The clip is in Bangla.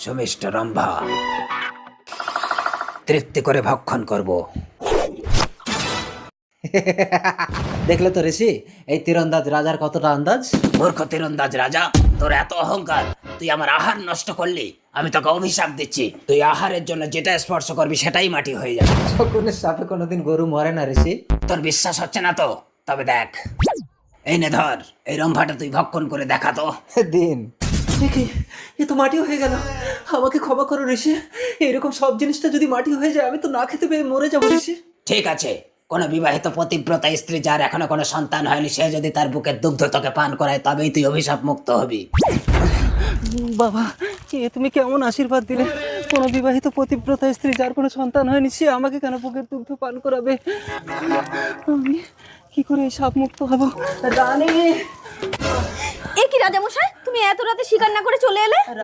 সুমিষ্ট রম্ভা, তৃপ্তি করে ভক্ষণ করব। দেখলে তো ঋষি, এই তীরন্দাজ রাজার কতটা আন্দাজ। মূর্খ তীরন্দাজ রাজা, তোর এত অহংকার! তুই আমার আহার নষ্ট করলি। আমি তোকে অভিশাপ দিচ্ছি, তুই আহারের জন্য যেটা স্পর্শ করবি সেটাই মাটি হয়ে যাবে। শকুনের সাপে কোনোদিন গরু মরে না ঋষি। তোর বিশ্বাস হচ্ছে না তো? তবে দেখ, এই নে ধর, এই রম্ভাটা তুই ভক্ষণ করে দেখা তো। দিন দেখি, এ তো মাটি হয়ে গেল। আমাকে ক্ষমা করো ঋষি, এরকম সব জিনিসটা যদি মাটি হয়ে যায় আমি তো না খেতে পেয়ে মরে যাবো ঋষি। ঠিক আছে, কোনো বিবাহিত পতিব্রতা স্ত্রী যার এখনো কোনো সন্তান হয়নি, সে যদি তার বুকের দুগ্ধ তোকে পান করায় তবেই তুই অভিশাপ মুক্ত হবি। বাবা, এ তুমি কেমন আশীর্বাদ দিলে? কোনো বিবাহিত পতিব্রতা স্ত্রী যার কোনো সন্তান হয়নি সে আমাকে কেন বুকের দুগ্ধ পান করাবে? আমি কি করে এই সাপ মুক্ত হব? রানী! এ কি রাজামশাই, তুমি এত রাতে শিকার না করে চলে এলে?